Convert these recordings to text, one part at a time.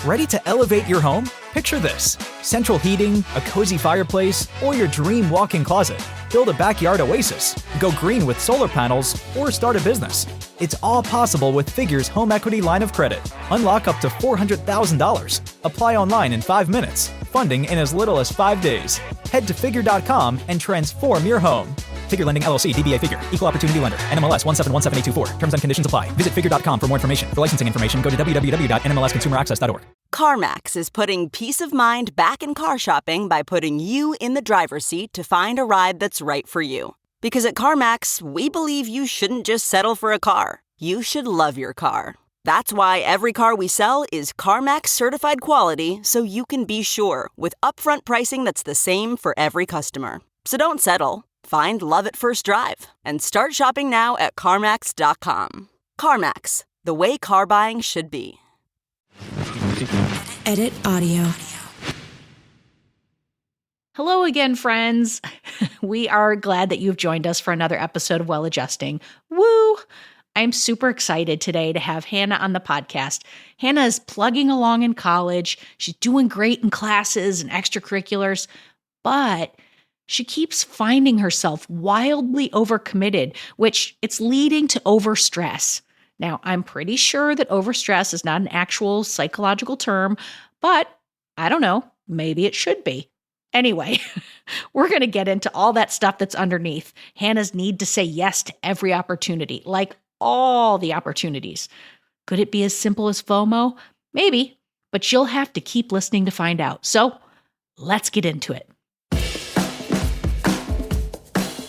Ready to elevate your home? Picture this: central heating, a cozy fireplace, or your dream walk-in closet. Build a backyard oasis, go green with solar panels, or start a business. It's all possible with Figure's home equity line of credit. Unlock up to $400,000. Apply online in 5 minutes. Funding in as little as 5 days. Head to Figure.com and transform your home. Figure Lending LLC, DBA Figure, Equal Opportunity Lender, NMLS 1717824. Terms and conditions apply. Visit Figure.com for more information. For licensing information, go to www.nmlsconsumeraccess.org. CarMax is putting peace of mind back in car shopping by putting you in the driver's seat to find a ride that's right for you. Because at CarMax, we believe you shouldn't just settle for a car. You should love your car. That's why every car we sell is CarMax certified quality, so you can be sure with upfront pricing that's the same for every customer. So don't settle. Find love at first drive and start shopping now at CarMax.com. CarMax, the way car buying should be. Edit audio. Hello again, friends. We are glad that you've joined us for another episode of Well Adjusting. Woo! I'm super excited today to have Hannah on the podcast. Hannah is plugging along in college. She's doing great in classes and extracurriculars, but she keeps finding herself wildly overcommitted, which it's leading to overstress. Now, I'm pretty sure that overstress is not an actual psychological term, but I don't know, maybe it should be. Anyway, we're going to get into all that stuff that's underneath Hannah's need to say yes to every opportunity, like all the opportunities. Could it be as simple as FOMO? Maybe, but you'll have to keep listening to find out. So let's get into it.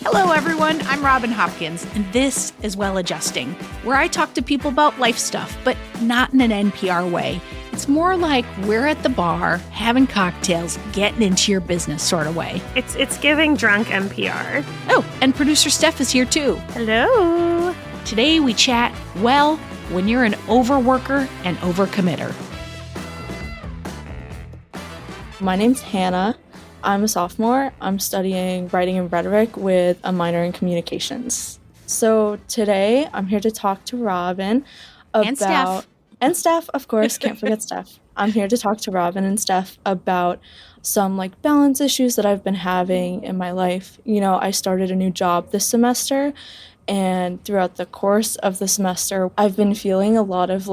Hello, everyone. I'm Robin Hopkins, and this is Well Adjusting, where I talk to people about life stuff, but not in an NPR way. It's more like we're at the bar, having cocktails, getting into your business sort of way. It's giving drunk NPR. Oh, and producer Steph is here too. Hello. Today we chat, well, when you're an overworker and overcommitter. My name's Hannah. I'm a sophomore. I'm studying writing and rhetoric with a minor in communications. So today I'm here to talk to Robin about... And Steph, of course. Can't forget Steph. I'm here to talk to Robin and Steph about some balance issues that I've been having in my life. You know, I started a new job this semester, and throughout the course of the semester, I've been feeling a lot of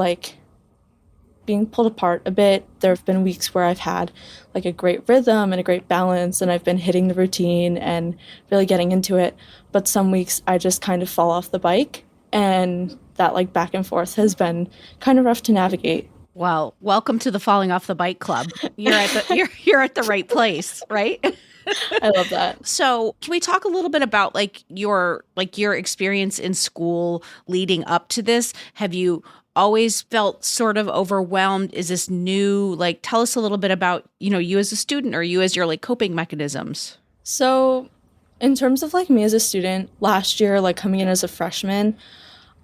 being pulled apart a bit. There have been weeks where I've had a great rhythm and a great balance, and I've been hitting the routine and really getting into it. But some weeks I just kind of fall off the bike, and that back and forth has been kind of rough to navigate. Well, welcome to the falling off the bike club. You're at the right place, right? I love that. So, can we talk a little bit about your experience in school leading up to this? Have you always felt sort of overwhelmed? Is this new? Tell us a little bit about, you as a student or you as your coping mechanisms. So, in terms of me as a student, last year, coming in as a freshman,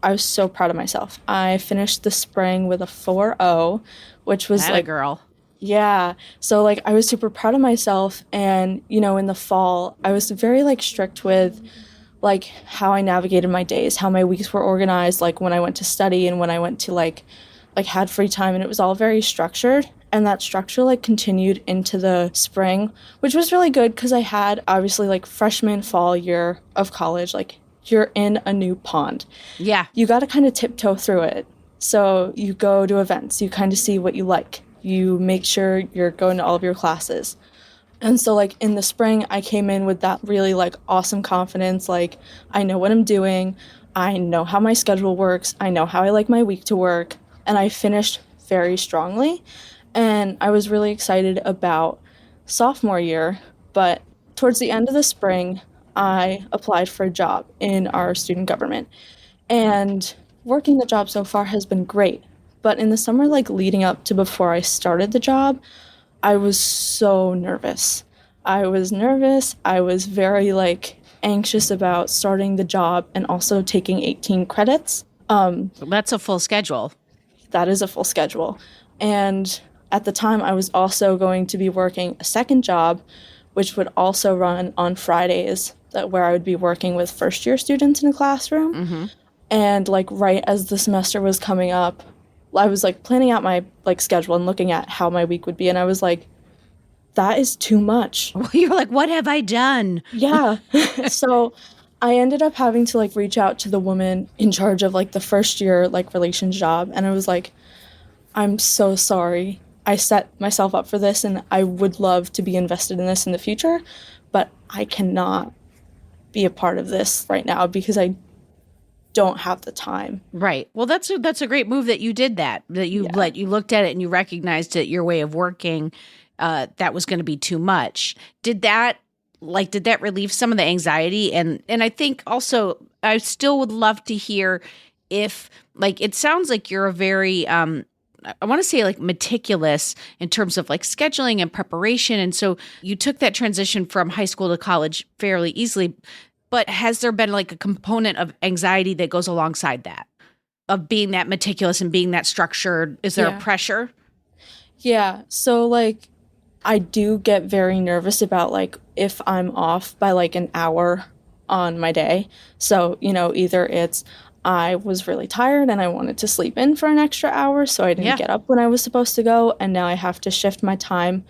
I was so proud of myself. I finished the spring with a 4.0, which was Atta girl. Yeah. So I was super proud of myself. And, in the fall, I was very strict with how I navigated my days, how my weeks were organized, when I went to study and when I went to had free time, and it was all very structured. And that structure continued into the spring, which was really good because I had obviously freshman fall year of college, you're in a new pond. Yeah. You got to kind of tiptoe through it. So you go to events, you kind of see what you like. You make sure you're going to all of your classes. And so in the spring, I came in with that really awesome confidence. I know what I'm doing. I know how my schedule works. I know how I like my week to work. And I finished very strongly. And I was really excited about sophomore year. But towards the end of the spring, I applied for a job in our student government, and working the job so far has been great. But in the summer, leading up to before I started the job, I was so nervous. I was very anxious about starting the job and also taking 18 credits. That's a full schedule. That is a full schedule. And at the time, I was also going to be working a second job, which would also run on Fridays, where I would be working with first-year students in a classroom. Mm-hmm. And right as the semester was coming up, I was like planning out my like schedule and looking at how my week would be, and I was like, that is too much. You're like, what have I done? Yeah. So I ended up having to like reach out to the woman in charge of like the first year like relations job, and I was like, I'm so sorry. I set myself up for this and I would love to be invested in this in the future, but I cannot be a part of this right now because I don't have the time. Right. Well, that's a great move that you did that you you looked at it and you recognized that your way of working that was going to be too much. Did that relieve some of the anxiety? And I think also I still would love to hear if like it sounds like you're a very I want to say like meticulous in terms of like scheduling and preparation. And so you took that transition from high school to college fairly easily. But has there been like a component of anxiety that goes alongside that, of being that meticulous and being that structured? Is there a pressure? Yeah. So like I do get very nervous about like if I'm off by like an hour on my day. So, you know, either it's I was really tired and I wanted to sleep in for an extra hour, so I didn't get up when I was supposed to go, and now I have to shift my time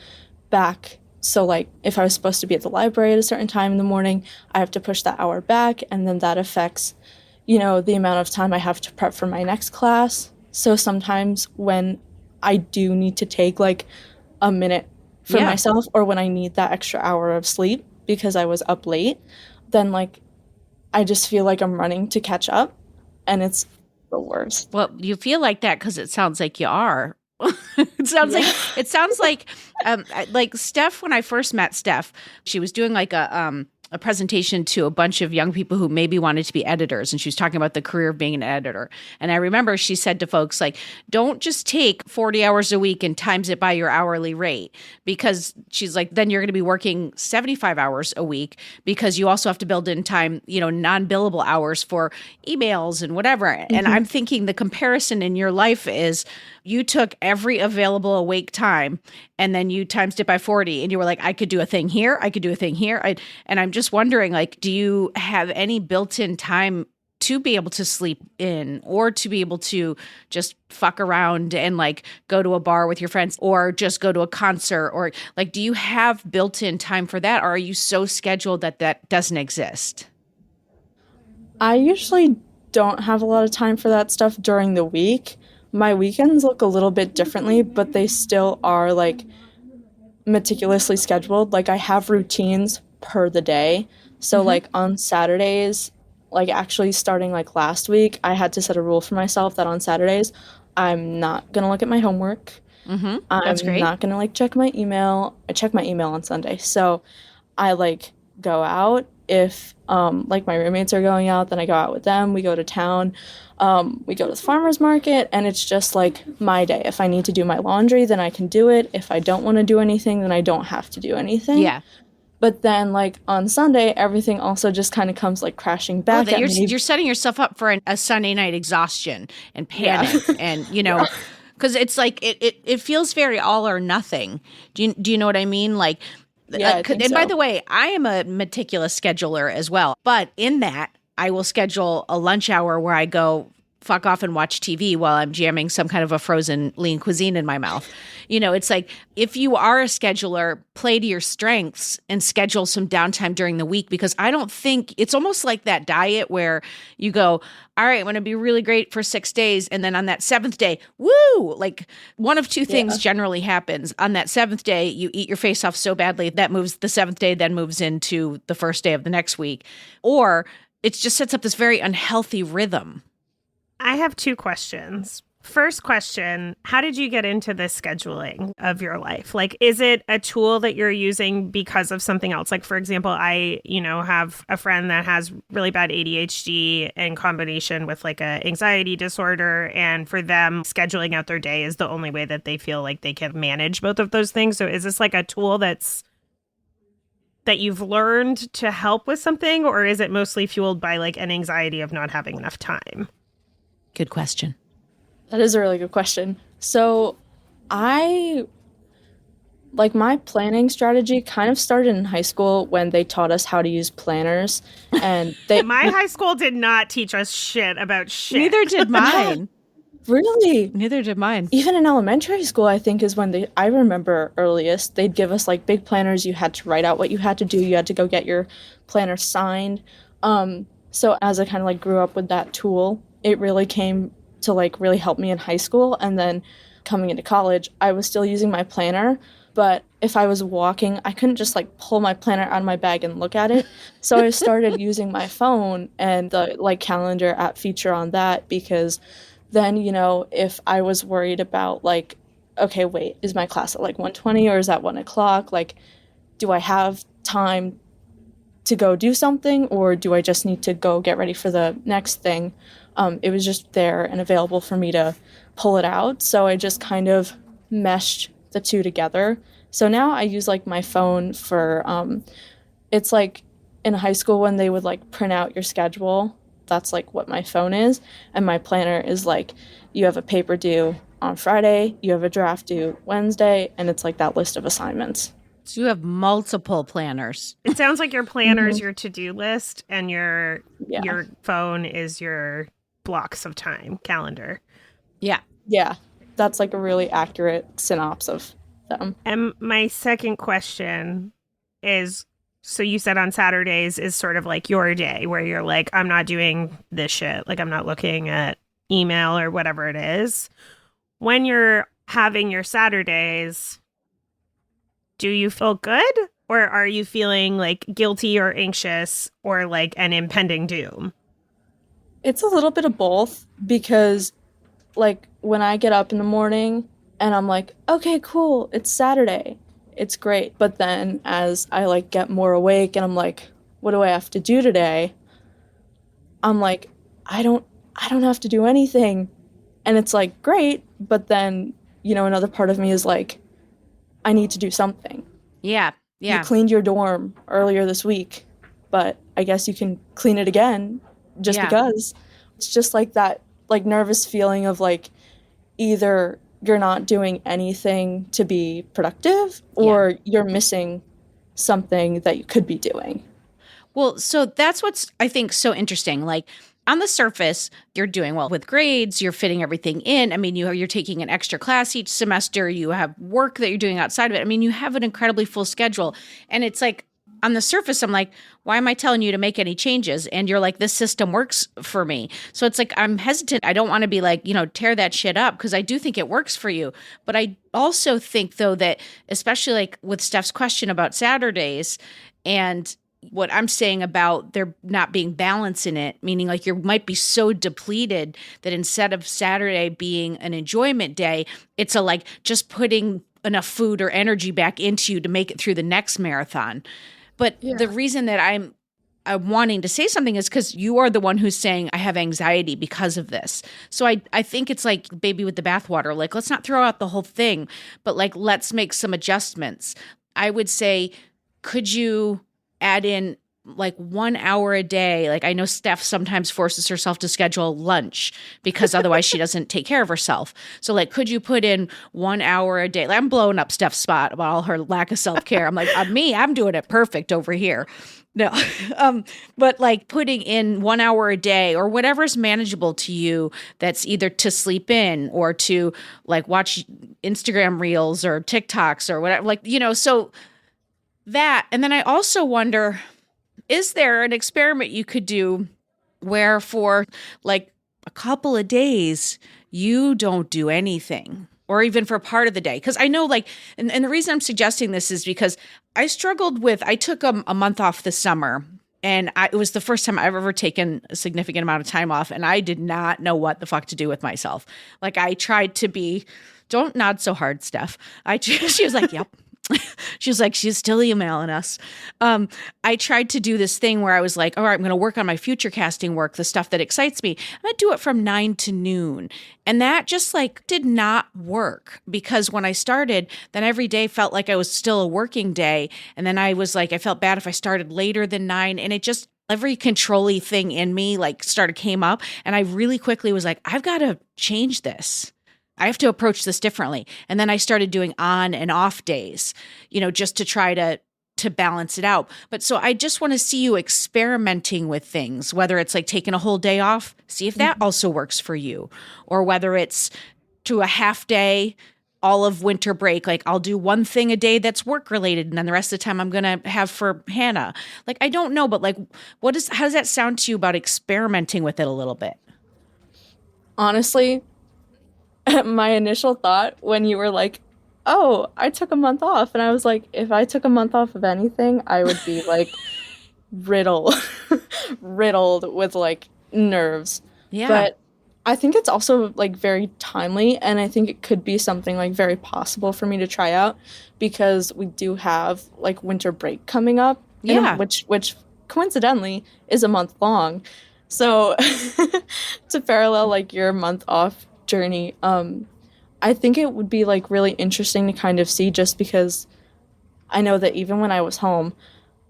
back. So like if I was supposed to be at the library at a certain time in the morning, I have to push that hour back, and then that affects, you know, the amount of time I have to prep for my next class. So sometimes when I do need to take like a minute for myself, or when I need that extra hour of sleep because I was up late, then like I just feel like I'm running to catch up. And it's the worst. Well, you feel like that because it sounds like you are. It sounds like Steph. When I first met Steph, she was doing like a presentation to a bunch of young people who maybe wanted to be editors, and she was talking about the career of being an editor. And I remember she said to folks like, don't just take 40 hours a week and times it by your hourly rate, because she's like, then you're going to be working 75 hours a week because you also have to build in time, you know, non-billable hours for emails and whatever. Mm-hmm. And I'm thinking the comparison in your life is you took every available awake time and then you times it by 40 and you were like, I could do a thing here. I could do a thing here. And I'm just wondering, like, do you have any built-in time to be able to sleep in, or to be able to just fuck around and like go to a bar with your friends, or just go to a concert, or like, do you have built-in time for that? Or are you so scheduled that that doesn't exist? I usually don't have a lot of time for that stuff during the week. My weekends look a little bit differently, but they still are like meticulously scheduled. Like I have routines per the day. So like on Saturdays, like actually starting like last week, I had to set a rule for myself that on Saturdays, I'm not going to look at my homework. That's great. I'm not going to like check my email. I check my email on Sunday. So I like go out. If like my roommates are going out, then I go out with them. We go to town. We go to the farmer's market, and it's just like my day. If I need to do my laundry, then I can do it. If I don't want to do anything, then I don't have to do anything. Yeah. But then like on Sunday, everything also just kind of comes like crashing back at me. You're setting yourself up for a Sunday night exhaustion and panic and, you know, because it's like it feels very all or nothing. Do you know what I mean? Like, yeah, and by the way, I am a meticulous scheduler as well. But in that, I will schedule a lunch hour where I go fuck off and watch TV while I'm jamming some kind of a frozen lean cuisine in my mouth. You know, it's like, if you are a scheduler, play to your strengths and schedule some downtime during the week, because I don't think it's almost like that diet where you go, all right, I'm going to be really great for 6 days. And then on that 7th day, woo, like one of two things generally happens. On that 7th day, you eat your face off so badly that moves the 7th day, then moves into the first day of the next week. Or it just sets up this very unhealthy rhythm. I have 2 questions. First question, how did you get into this scheduling of your life? Like, is it a tool that you're using because of something else? Like, for example, I, have a friend that has really bad ADHD in combination with like a anxiety disorder. And for them, scheduling out their day is the only way that they feel like they can manage both of those things. So is this like a tool that you've learned to help with something, or is it mostly fueled by like an anxiety of not having enough time? Good question. That is a really good question. So my planning strategy kind of started in high school when they taught us how to use planners. And my high school did not teach us shit about shit. Neither did mine. Really? Neither did mine. Even in elementary school, I think is when I remember earliest, they'd give us like big planners. You had to write out what you had to do. You had to go get your planner signed. So as I kind of like grew up with that tool, it really came to like really help me in high school. And then coming into college, I was still using my planner, but if I was walking, I couldn't just like pull my planner out of my bag and look at it. So I started using my phone and the like calendar app feature on that, because then, you know, if I was worried about like, okay, wait, is my class at like 1:20 or is that 1 o'clock? Like, do I have time to go do something, or do I just need to go get ready for the next thing? It was just there and available for me to pull it out. So I just kind of meshed the two together. So now I use like my phone for, it's like in high school when they would like print out your schedule, that's like what my phone is. And my planner is like, you have a paper due on Friday, you have a draft due Wednesday, and it's like that list of assignments. So you have multiple planners. It sounds like your planner is your to-do list, and your Yeah. phone is your blocks of time calendar. Yeah. Yeah, that's like a really accurate synopsis of them. And my second question is, so you said on Saturdays is sort of like your day where you're like, I'm not doing this shit. Like, I'm not looking at email or whatever it is. When you're having your Saturdays, do you feel good, or are you feeling like guilty or anxious or like an impending doom? It's a little bit of both, because like when I get up in the morning and I'm like, okay, cool, it's Saturday, it's great. But then as I like get more awake and I'm like, what do I have to do today? I'm like, I don't have to do anything. And it's like, great. But then, you know, another part of me is like, I need to do something. Yeah. Yeah. You cleaned your dorm earlier this week, but I guess you can clean it again just because. It's just like that like nervous feeling of like either you're not doing anything to be productive or you're missing something that you could be doing. Well, so that's what's, I think, so interesting. Like, on the surface, you're doing well with grades, you're fitting everything in. I mean, you're taking an extra class each semester, you have work that you're doing outside of it. I mean, you have an incredibly full schedule. And it's like, on the surface, I'm like, why am I telling you to make any changes? And you're like, this system works for me. So it's like, I'm hesitant. I don't want to be like, you know, tear that shit up, because I do think it works for you. But I also think, though, that especially like with Steph's question about Saturdays and what I'm saying about there not being balance in it, meaning like you might be so depleted that instead of Saturday being an enjoyment day, it's a like just putting enough food or energy back into you to make it through the next marathon. But the reason that I'm wanting to say something is because you are the one who's saying, I have anxiety because of this. So I think it's like baby with the bathwater. Like, let's not throw out the whole thing, but like, let's make some adjustments. I would say, could you add in like 1 hour a day? Like, I know Steph sometimes forces herself to schedule lunch because otherwise she doesn't take care of herself. So like, could you put in 1 hour a day? Like, I'm blowing up Steph's spot about all her lack of self-care. I'm like, I'm doing it perfect over here. No, but like putting in 1 hour a day or whatever's manageable to you, that's either to sleep in or to like watch Instagram reels or TikToks or whatever, like, you know, so that. And then I also wonder, is there an experiment you could do where for like a couple of days, you don't do anything, or even for part of the day? Because I know like, and the reason I'm suggesting this is because I took a month off this summer, and it was the first time I've ever taken a significant amount of time off, and I did not know what the fuck to do with myself. Like, I tried to be, don't nod so hard, Steph. She was like, yep. She was like, she's still emailing us. I tried to do this thing where I was like, all right, I'm going to work on my future casting work, the stuff that excites me. I'm going to do it from 9 to noon. And that just like did not work, because when I started, then every day felt like I was still a working day. And then I was like, I felt bad if I started later than 9. And it just, every control-y thing in me like came up. And I really quickly was like, I've got to change this. I have to approach this differently. And then I started doing on and off days, you know, just to try to to balance it out. But so I just want to see you experimenting with things, whether it's like taking a whole day off, see if that also works for you, or whether it's to a half day, all of winter break, like I'll do one thing a day that's work related, and then the rest of the time I'm going to have for Hannah. Like, I don't know, but like, how does that sound to you about experimenting with it a little bit? Honestly, my initial thought when you were like, oh, I took a month off, and I was like, if I took a month off of anything, I would be like riddled with like nerves. Yeah. But I think it's also like very timely, and I think it could be something like very possible for me to try out, because we do have like winter break coming up, which coincidentally is a month long. So to parallel like your month off journey, I think it would be like really interesting to kind of see, just because I know that even when I was home,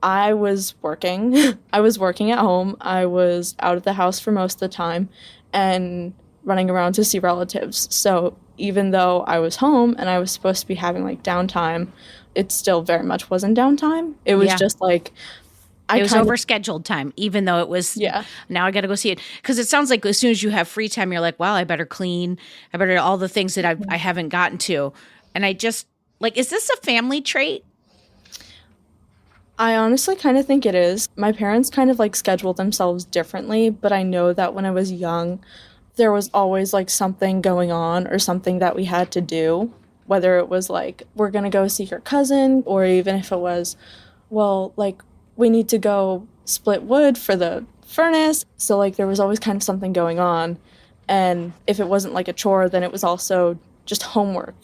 I was working. I was working at home. I was out of the house for most of the time and running around to see relatives. So even though I was home and I was supposed to be having like downtime, it still very much wasn't downtime. It was just like it was overscheduled time, even though it was, now I got to go see it. Because it sounds like as soon as you have free time, you're like, well, I better clean. I better do all the things that I haven't gotten to. And I just, like, is this a family trait? I honestly kind of think it is. My parents kind of like scheduled themselves differently, but I know that when I was young, there was always like something going on or something that we had to do, whether it was like, we're going to go see your cousin, or even if it was, well, like, we need to go split wood for the furnace. So like there was always kind of something going on. And if it wasn't like a chore, then it was also just homework.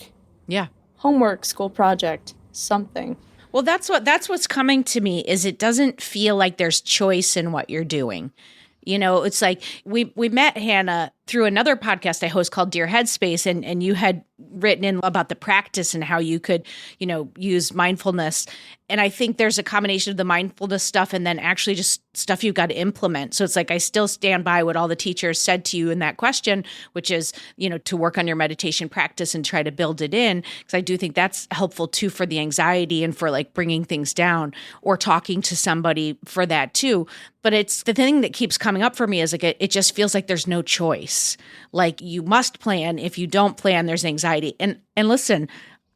Yeah. Homework, school project, something. Well, that's what's coming to me, is it doesn't feel like there's choice in what you're doing. You know, it's like we met Hannah through another podcast I host called Dear Headspace, and you had written in about the practice and how you could, you know, use mindfulness. And I think there's a combination of the mindfulness stuff and then actually just stuff you've got to implement. So it's like, I still stand by what all the teachers said to you in that question, which is, you know, to work on your meditation practice and try to build it in. Because I do think that's helpful too for the anxiety and for like bringing things down, or talking to somebody for that too. But it's the thing that keeps coming up for me is like, it just feels like there's no choice. Like you must plan. If you don't plan, there's anxiety. And listen,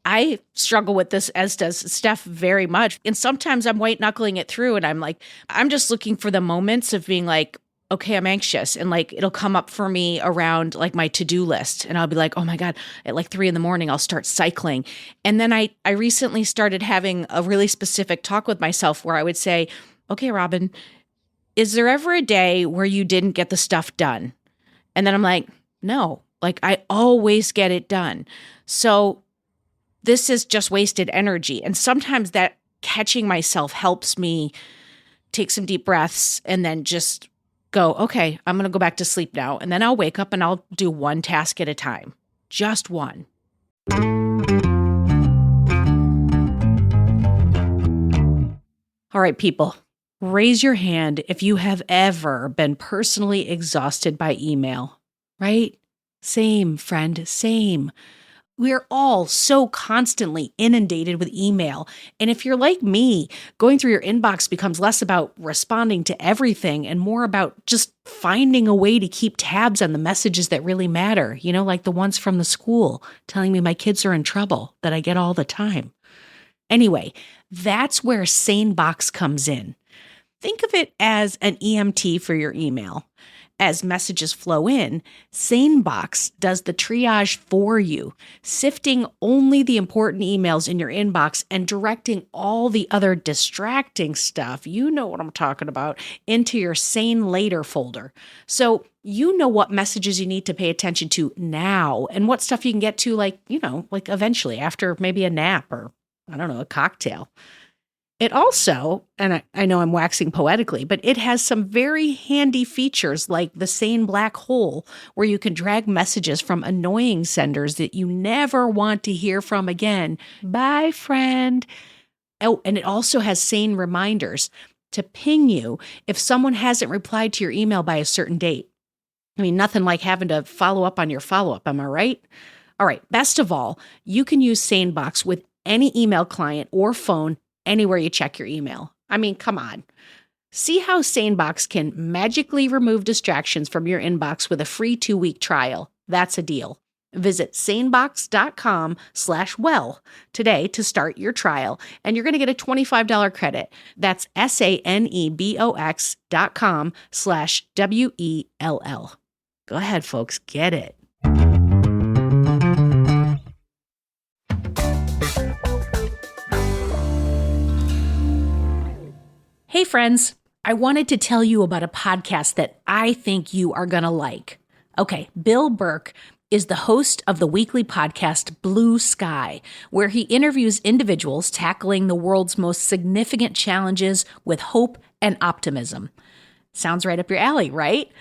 I struggle with this, as does Steph, very much. And sometimes I'm white knuckling it through, and I'm like, I'm just looking for the moments of being like, okay, I'm anxious. And like, it'll come up for me around like my to-do list. And I'll be like, oh my God, at like 3 a.m, I'll start cycling. And then I recently started having a really specific talk with myself where I would say, okay, Robin, is there ever a day where you didn't get the stuff done? And then I'm like, no, like I always get it done. So this is just wasted energy. And sometimes that catching myself helps me take some deep breaths and then just go, okay, I'm going to go back to sleep now. And then I'll wake up and I'll do one task at a time, just one. All right, people, raise your hand if you have ever been personally exhausted by email, right? Same, friend, same. We're all so constantly inundated with email. And if you're like me, going through your inbox becomes less about responding to everything and more about just finding a way to keep tabs on the messages that really matter, you know, like the ones from the school telling me my kids are in trouble that I get all the time. Anyway, that's where SaneBox comes in. Think of it as an EMT for your email. As messages flow in, SaneBox does the triage for you, sifting only the important emails in your inbox and directing all the other distracting stuff, you know what I'm talking about, into your Sane Later folder. So you know what messages you need to pay attention to now and what stuff you can get to, like, you know, like eventually after maybe a nap or, I don't know, a cocktail. It also, and I know I'm waxing poetically, but it has some very handy features like the Sane Black Hole, where you can drag messages from annoying senders that you never want to hear from again. Bye, friend. Oh, and it also has Sane reminders to ping you if someone hasn't replied to your email by a certain date. I mean, nothing like having to follow up on your follow-up, am I right? All right, best of all, you can use SaneBox with any email client or phone anywhere you check your email. I mean, come on. See how SaneBox can magically remove distractions from your inbox with a free 2-week trial. That's a deal. Visit sanebox.com/well today to start your trial, and you're going to get a $25 credit. That's sanebox.com/WELL. Go ahead, folks, get it. Hey, friends. I wanted to tell you about a podcast that I think you are going to like. Okay, Bill Burke is the host of the weekly podcast Blue Sky, where he interviews individuals tackling the world's most significant challenges with hope and optimism. Sounds right up your alley, right?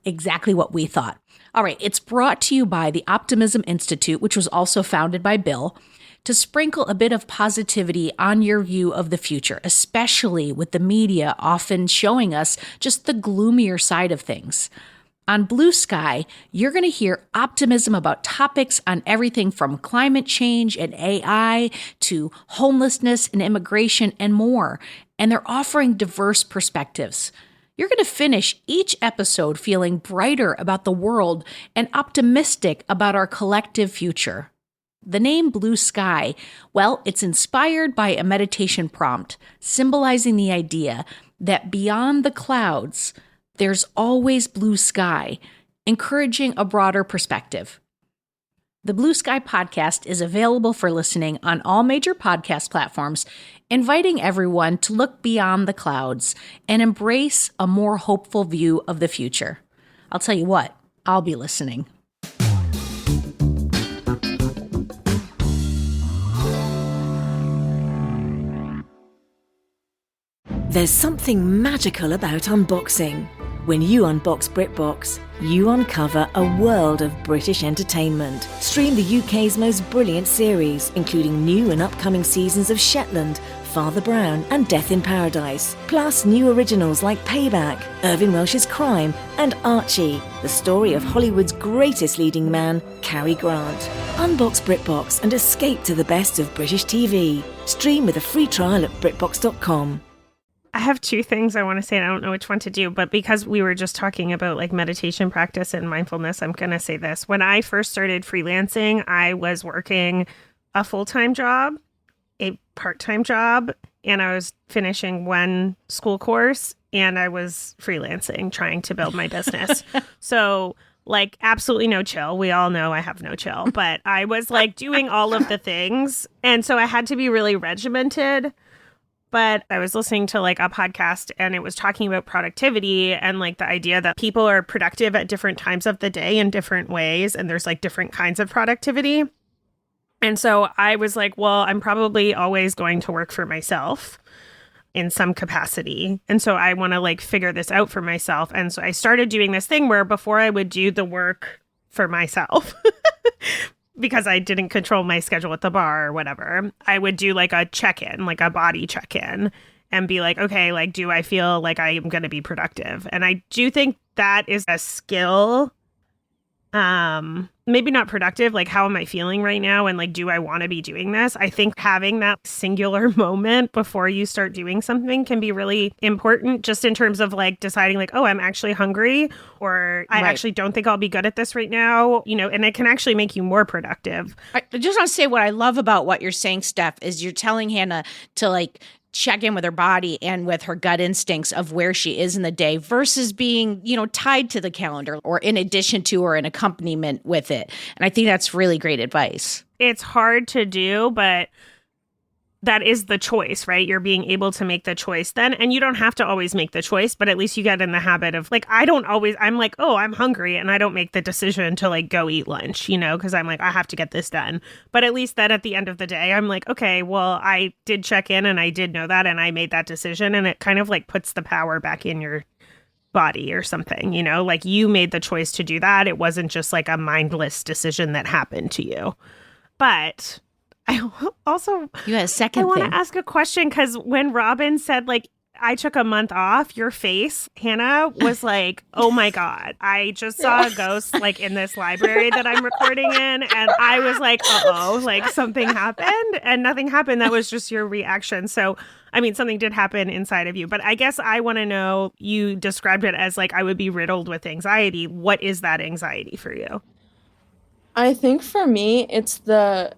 Exactly what we thought. All right, it's brought to you by the Optimism Institute, which was also founded by Bill, to sprinkle a bit of positivity on your view of the future, especially with the media often showing us just the gloomier side of things. On Blue Sky, you're going to hear optimism about topics on everything from climate change and AI to homelessness and immigration and more, and they're offering diverse perspectives. You're going to finish each episode feeling brighter about the world and optimistic about our collective future. The name Blue Sky, well, it's inspired by a meditation prompt symbolizing the idea that beyond the clouds, there's always blue sky, encouraging a broader perspective. The Blue Sky podcast is available for listening on all major podcast platforms, inviting everyone to look beyond the clouds and embrace a more hopeful view of the future. I'll tell you what, I'll be listening. There's something magical about unboxing. When you unbox BritBox, you uncover a world of British entertainment. Stream the UK's most brilliant series, including new and upcoming seasons of Shetland, Father Brown and Death in Paradise. Plus new originals like Payback, Irving Welsh's Crime and Archie, the story of Hollywood's greatest leading man, Cary Grant. Unbox BritBox and escape to the best of British TV. Stream with a free trial at BritBox.com. I have two things I want to say, and I don't know which one to do, but because we were just talking about like meditation practice and mindfulness, I'm going to say this. When I first started freelancing, I was working a full-time job, a part-time job, and I was finishing one school course, and I was freelancing, trying to build my business. So like absolutely no chill. We all know I have no chill, but I was like doing all of the things. And so I had to be really regimented. But I was listening to like a podcast and it was talking about productivity and like the idea that people are productive at different times of the day in different ways. And there's like different kinds of productivity. And so I was like, well, I'm probably always going to work for myself in some capacity. And so I want to like figure this out for myself. And so I started doing this thing where before I would do the work for myself, because I didn't control my schedule at the bar or whatever, I would do like a check-in, like a body check-in and be like, okay, like, do I feel like I am going to be productive? And I do think that is a skill. Maybe not productive. Like, how am I feeling right now? And like, do I want to be doing this? I think having that singular moment before you start doing something can be really important, just in terms of like deciding like, oh, I'm actually hungry, or I actually don't think I'll be good at this right now, you know, and it can actually make you more productive. I just want to say what I love about what you're saying, Steph, is you're telling Hannah to like check in with her body and with her gut instincts of where she is in the day versus being, you know, tied to the calendar or in addition to or an accompaniment with it. And I think that's really great advice. It's hard to do, but that is the choice, right? You're being able to make the choice then. And you don't have to always make the choice, but at least you get in the habit of like, I'm like, oh, I'm hungry. And I don't make the decision to like go eat lunch, you know, because I'm like, I have to get this done. But at least then at the end of the day, I'm like, okay, well, I did check in and I did know that and I made that decision. And it kind of like puts the power back in your body or something, you know, like you made the choice to do that. It wasn't just like a mindless decision that happened to you. But I also, you had a second I want thing. to ask a question, because when Robin said like, I took a month off. Your face, Hannah, was like, oh my God, I just saw a ghost like in this library that I'm recording in. And I was like, uh-oh, like something happened, and nothing happened. That was just your reaction. So, I mean, something did happen inside of you. But I guess I want to know, you described it as like I would be riddled with anxiety. What is that anxiety for you? I think for me, it's the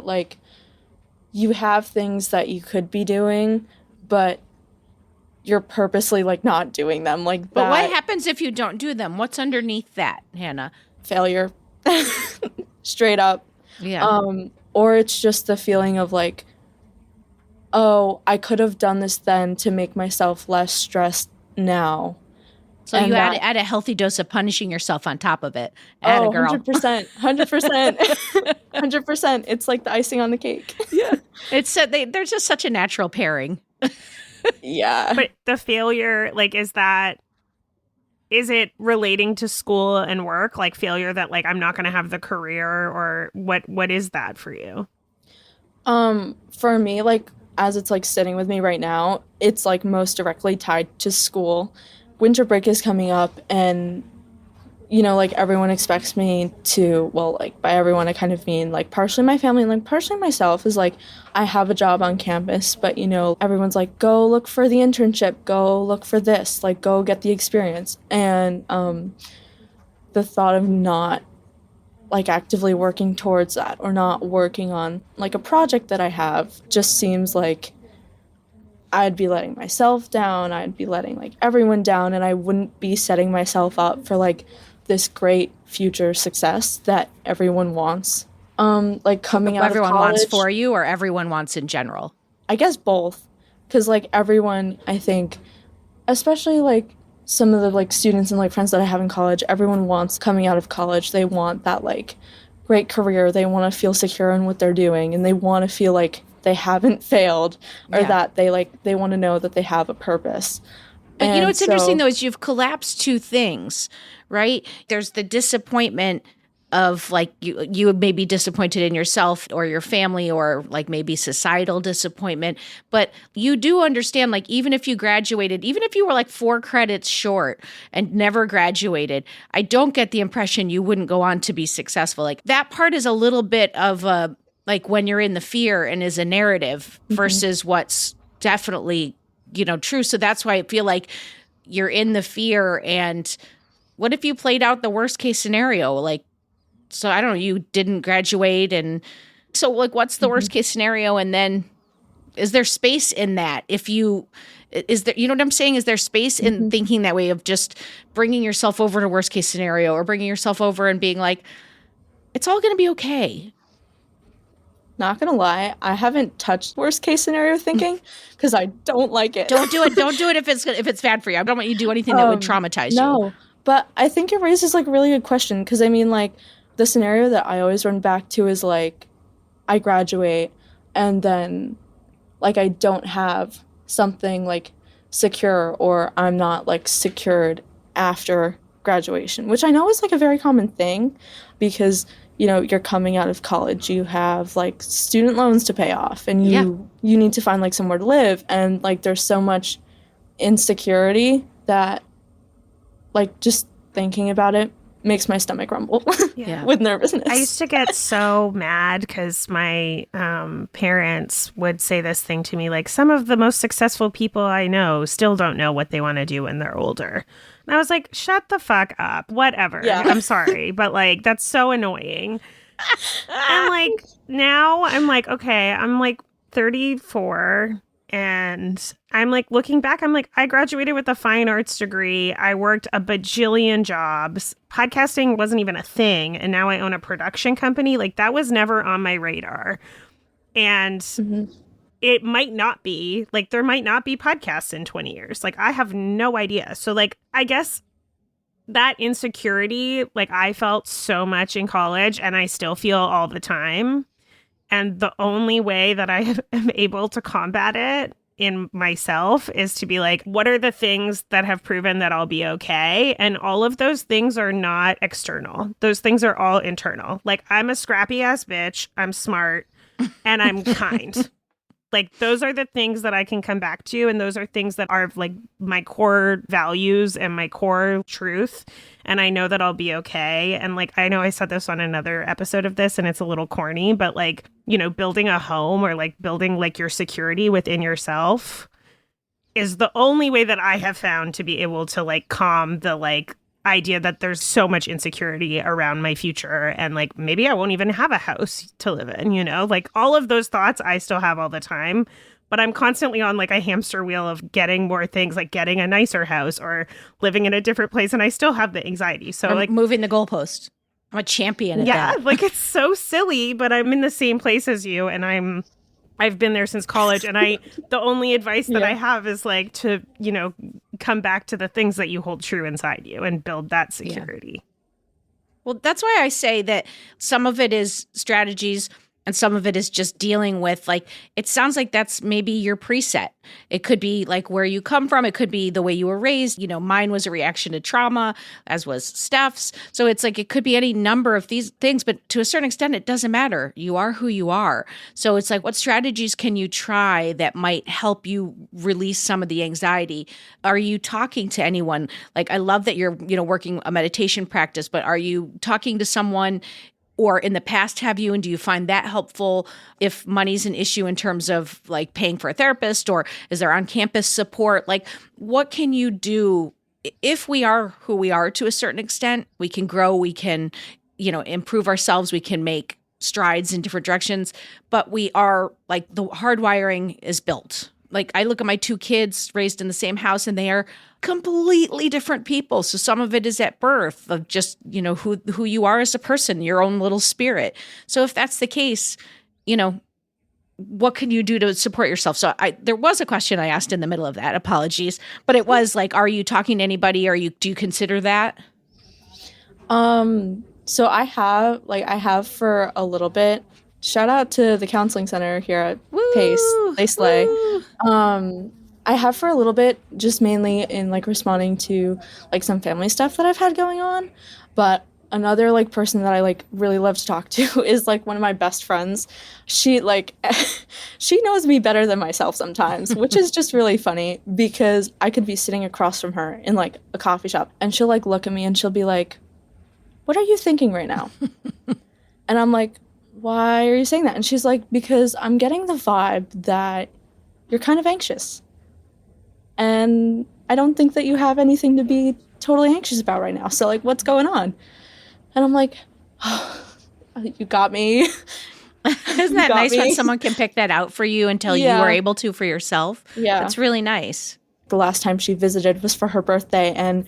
like, you have things that you could be doing, but you're purposely like not doing them. Like that. But what happens if you don't do them? What's underneath that, Hannah? Failure. Straight up. Yeah. Or it's just the feeling of like, oh, I could have done this then to make myself less stressed now. So you add a healthy dose of punishing yourself on top of it. Atta girl. 100%. 100%. It's like the icing on the cake. Yeah. It's there's just such a natural pairing. Yeah. But the failure, like, is it relating to school and work? Like failure that like I'm not going to have the career, or what is that for you? For me, like, as it's like sitting with me right now, it's like most directly tied to school. Winter break is coming up, and you know, like, everyone expects me to, well, like, by everyone I kind of mean like partially my family and like partially myself, is like I have a job on campus, but you know, everyone's like, go look for the internship, go look for this, like, go get the experience. And the thought of not like actively working towards that, or not working on like a project that I have, just seems like I'd be letting myself down, I'd be letting like everyone down, and I wouldn't be setting myself up for like this great future success that everyone wants. Like coming out of college. Everyone wants for you, or everyone wants in general? I guess both. Because like everyone, I think, especially like some of the like students and like friends that I have in college, everyone wants coming out of college. They want that like great career. They want to feel secure in what they're doing, and they want to feel like they haven't failed, or that they want to know that they have a purpose. But you know what's interesting though is you've collapsed two things, right? There's the disappointment of like you may be disappointed in yourself or your family, or like maybe societal disappointment. But you do understand, like, even if you graduated, even if you were like 4 credits short and never graduated, I don't get the impression you wouldn't go on to be successful. Like, that part is a little bit of a, like, when you're in the fear and is a narrative versus what's definitely, you know, true. So that's why I feel like you're in the fear. And what if you played out the worst case scenario? Like, so I don't know, you didn't graduate. And so like, what's the worst case scenario? And then is there space in that? You know what I'm saying? Is there space in thinking that way, of just bringing yourself over to worst case scenario, or bringing yourself over and being like, it's all going to be okay? Not gonna lie, I haven't touched worst case scenario thinking because I don't like it. Don't do it. Don't do it if it's bad for you. I don't want you to do anything that would traumatize you. No, but I think it raises like a really good question, because I mean, like, the scenario that I always run back to is like I graduate and then like I don't have something like secure, or I'm not like secured after graduation, which I know is like a very common thing, because you know, you're coming out of college, you have like student loans to pay off, and you need to find like somewhere to live, and like there's so much insecurity that like just thinking about it makes my stomach rumble with nervousness. I used to get so mad because my parents would say this thing to me, like, some of the most successful people I know still don't know what they want to do when they're older. And I was like, shut the fuck up. Whatever. Yeah. I'm sorry. But like, that's so annoying. And like, now I'm like, okay, I'm like 34. And I'm like, looking back, I'm like, I graduated with a fine arts degree. I worked a bajillion jobs. Podcasting wasn't even a thing. And now I own a production company. Like, that was never on my radar. And it might not be, like, there might not be podcasts in 20 years. Like, I have no idea. So, like, I guess that insecurity, like, I felt so much in college, and I still feel all the time. And the only way that I am able to combat it in myself is to be like, what are the things that have proven that I'll be okay? And all of those things are not external. Those things are all internal. Like, I'm a scrappy ass bitch. I'm smart, and I'm kind. Like, those are the things that I can come back to. And those are things that are like my core values and my core truth. And I know that I'll be okay. And like, I know I said this on another episode of this and it's a little corny, but like, you know, building a home or like building like your security within yourself is the only way that I have found to be able to like calm the like idea that there's so much insecurity around my future and like maybe I won't even have a house to live in, you know, like all of those thoughts I still have all the time, but I'm constantly on like a hamster wheel of getting more things, like getting a nicer house or living in a different place, and I still have the anxiety. So like moving the goalpost. I'm a champion at that. Like it's so silly, but I'm in the same place as you, and I've been there since college, and the only advice that I have is like to, you know, come back to the things that you hold true inside you and build that security. Yeah. Well, that's why I say that some of it is strategies and some of it is just dealing with, like, it sounds like that's maybe your preset. It could be like where you come from. It could be the way you were raised. You know, mine was a reaction to trauma, as was Steph's. So it's like it could be any number of these things, but to a certain extent, it doesn't matter. You are who you are. So it's like, what strategies can you try that might help you release some of the anxiety? Are you talking to anyone? Like, I love that you're, you know, working a meditation practice, but are you talking to someone? Or in the past, have you, and do you find that helpful if money's an issue in terms of like paying for a therapist, or is there on-campus support? Like, what can you do if we are who we are to a certain extent? We can grow, we can, you know, improve ourselves, we can make strides in different directions, but we are like the hardwiring is built. Like, I look at my two kids raised in the same house and they are completely different people. So some of it is at birth of just, you know, who you are as a person, your own little spirit. So if that's the case, you know, what can you do to support yourself? So there was a question I asked in the middle of that. Apologies. But it was like, are you talking to anybody? Do you consider that? So I have for a little bit. Shout out to the counseling center here at Pace. They slay. I have for a little bit, just mainly in like responding to like some family stuff that I've had going on. But another like person that I like really love to talk to is like one of my best friends. She like she knows me better than myself sometimes, which is just really funny because I could be sitting across from her in like a coffee shop and she'll like look at me and she'll be like, "What are you thinking right now?" And I'm like, "Why are you saying that?" And she's like, "Because I'm getting the vibe that you're kind of anxious. And I don't think that you have anything to be totally anxious about right now. So, like, what's going on?" And I'm like, "Oh, you got me." Isn't that nice when someone can pick that out for you until you were able to for yourself? Yeah. That's really nice. The last time she visited was for her birthday, and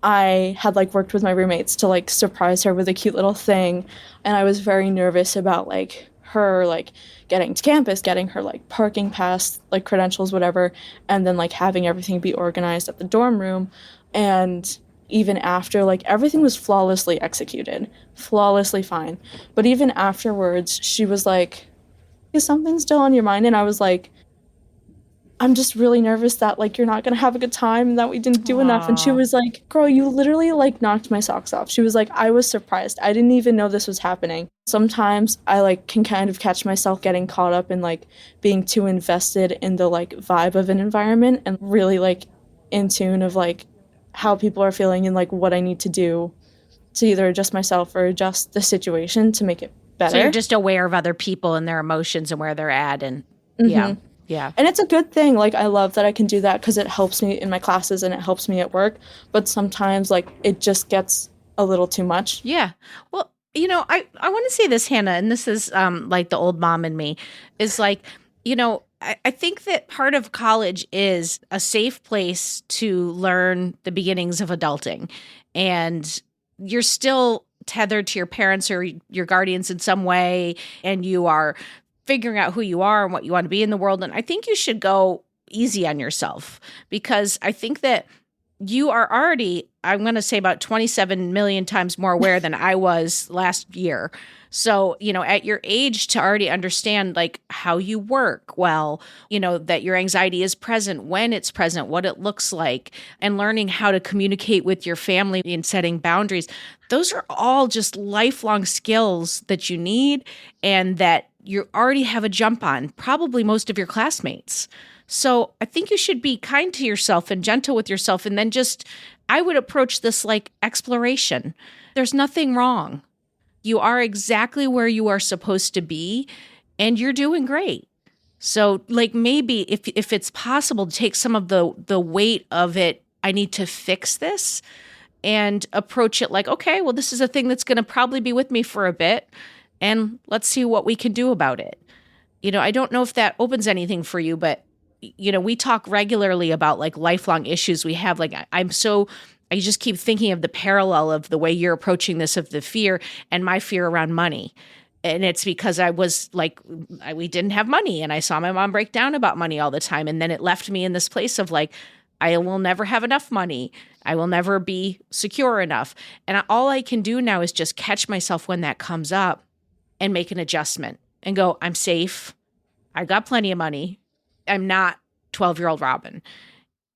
I had, like, worked with my roommates to, like, surprise her with a cute little thing. And I was very nervous about, like, her, like, getting to campus, getting her, like, parking pass, like, credentials, whatever, and then, like, having everything be organized at the dorm room. And even after, like, everything was flawlessly executed, flawlessly fine. But even afterwards, she was like, "Is something still on your mind?" And I was like, "I'm just really nervous that, like, you're not gonna have a good time and that we didn't do enough." And she was like, "Girl, you literally, like, knocked my socks off." She was like, "I was surprised. I didn't even know this was happening." Sometimes I, like, can kind of catch myself getting caught up in, like, being too invested in the, like, vibe of an environment and really, like, in tune of, like, how people are feeling and, like, what I need to do to either adjust myself or adjust the situation to make it better. So you're just aware of other people and their emotions and where they're at. And yeah. And it's a good thing. Like, I love that I can do that because it helps me in my classes and it helps me at work. But sometimes, like, it just gets a little too much. Yeah. Well, you know, I want to say this, Hannah, and this is like the old mom in me, is like, you know, I think that part of college is a safe place to learn the beginnings of adulting. And you're still tethered to your parents or your guardians in some way, and you are figuring out who you are and what you want to be in the world. And I think you should go easy on yourself because I think that you are already, I'm going to say about 27 million times more aware than I was last year. So, you know, at your age to already understand like how you work well, you know, that your anxiety is present, when it's present, what it looks like, and learning how to communicate with your family and setting boundaries. Those are all just lifelong skills that you need and that you already have a jump on probably most of your classmates. So I think you should be kind to yourself and gentle with yourself. And then I would approach this like exploration. There's nothing wrong. You are exactly where you are supposed to be, and you're doing great. So like maybe if it's possible to take some of the weight of it, I need to fix this, and approach it like, okay, well, this is a thing that's going to probably be with me for a bit, and let's see what we can do about it. I don't know if that opens anything for you, but we talk regularly about like lifelong issues we have. Like I just keep thinking of the parallel of the way you're approaching this, of the fear and my fear around money. And it's because I was like, we didn't have money, and I saw my mom break down about money all the time. And then it left me in this place of like, I will never have enough money. I will never be secure enough. And all I can do now is just catch myself when that comes up and make an adjustment and go, I'm safe. I got plenty of money. I'm not 12-year-old Robin.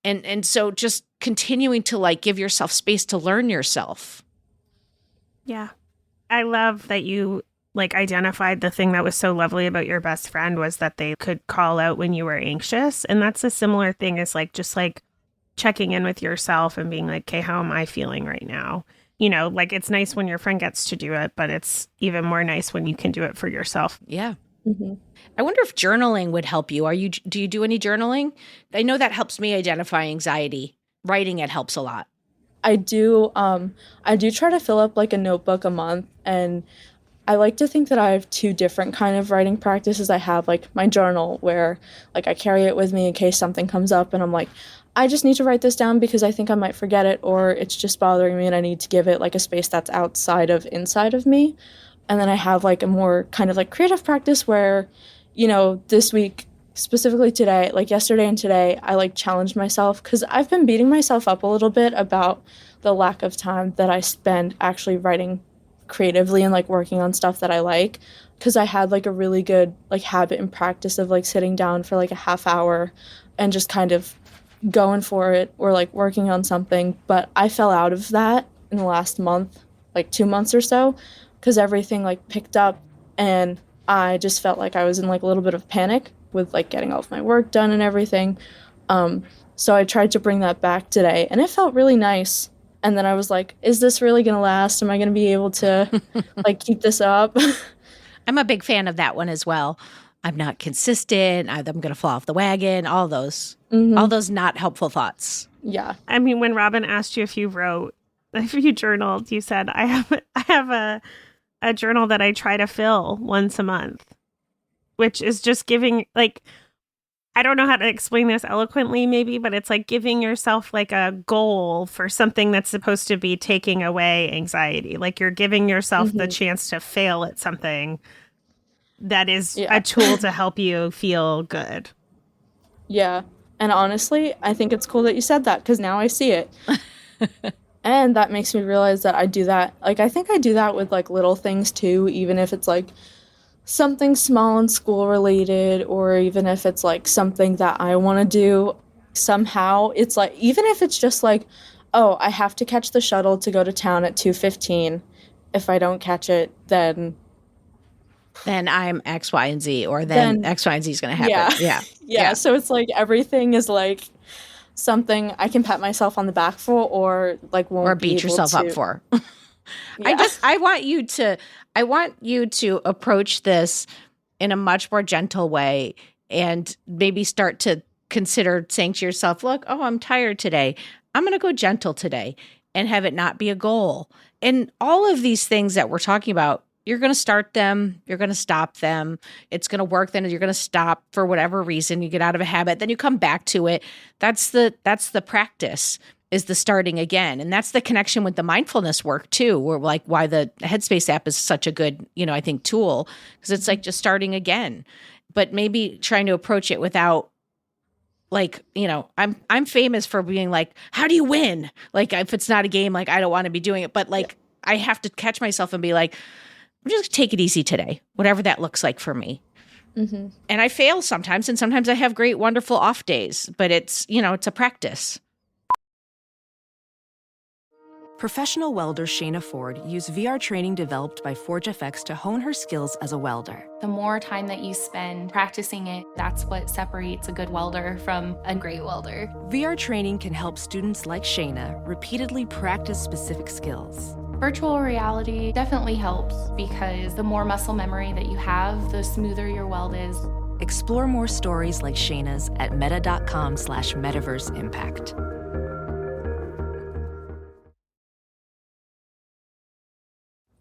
And so just continuing to like give yourself space to learn yourself. Yeah. I love that you like identified the thing that was so lovely about your best friend was that they could call out when you were anxious. And that's a similar thing as like, just like checking in with yourself and being like, okay, how am I feeling right now? Like it's nice when your friend gets to do it, but it's even more nice when you can do it for yourself. Yeah. Mm-hmm. I wonder if journaling would help you. Do you do any journaling? I know that helps me identify anxiety. Writing it helps a lot. I do try to fill up like a notebook a month, and I like to think that I have two different kind of writing practices. I have like my journal where like I carry it with me in case something comes up and I'm like, I just need to write this down because I think I might forget it, or it's just bothering me and I need to give it like a space that's outside of inside of me. And then I have like a more kind of like creative practice where, this week, specifically today, like yesterday and today, I like challenged myself because I've been beating myself up a little bit about the lack of time that I spend actually writing creatively and like working on stuff that I like, because I had like a really good like habit and practice of like sitting down for like a half hour and just kind of going for it or like working on something. But I fell out of that in the last month, like 2 months or so, because everything like picked up and I just felt like I was in like a little bit of panic with like getting all of my work done and everything. So I tried to bring that back today and it felt really nice. And then I was like, is this really going to last? Am I going to be able to like keep this up? I'm a big fan of that one as well. I'm not consistent. I'm going to fall off the wagon. All those not helpful thoughts. Yeah. I mean, when Robin asked you if you journaled, you said, I have a journal that I try to fill once a month, which is just giving, like, I don't know how to explain this eloquently maybe, but it's like giving yourself like a goal for something that's supposed to be taking away anxiety. Like you're giving yourself the chance to fail at something that is a tool to help you feel good. Yeah. And honestly, I think it's cool that you said that because now I see it. And that makes me realize that I do that. Like, I think I do that with like little things too, even if it's like something small and school related, or even if it's like something that I want to do. Somehow it's like, even if it's just like, oh, I have to catch the shuttle to go to town at 2:15. If I don't catch it, then I'm X, Y, and Z, or then X, Y, and Z is going to happen. Yeah. So it's like everything is like something I can pat myself on the back for, or like won't or beat yourself up for. I want you to approach this in a much more gentle way, and maybe start to consider saying to yourself, look, I'm tired today. I'm going to go gentle today, and have it not be a goal. And all of these things that we're talking about, you're going to start them, you're going to stop them. It's going to work, then you're going to stop for whatever reason. You get out of a habit, then you come back to it. That's the practice, is the starting again. And that's the connection with the mindfulness work too, where like why the Headspace app is such a good, I think tool, because it's like just starting again, but maybe trying to approach it without like, I'm famous for being like, how do you win? Like if it's not a game, like I don't want to be doing it, but like I have to catch myself and be like, I'm just take it easy today, whatever that looks like for me. Mm-hmm. And I fail sometimes, and sometimes I have great, wonderful off days, but it's, it's a practice. Professional welder Shayna Ford used VR training developed by ForgeFX to hone her skills as a welder. The more time that you spend practicing it, that's what separates a good welder from a great welder. VR training can help students like Shayna repeatedly practice specific skills. Virtual reality definitely helps because the more muscle memory that you have, the smoother your weld is. Explore more stories like Shayna's at meta.com/metaverseimpact.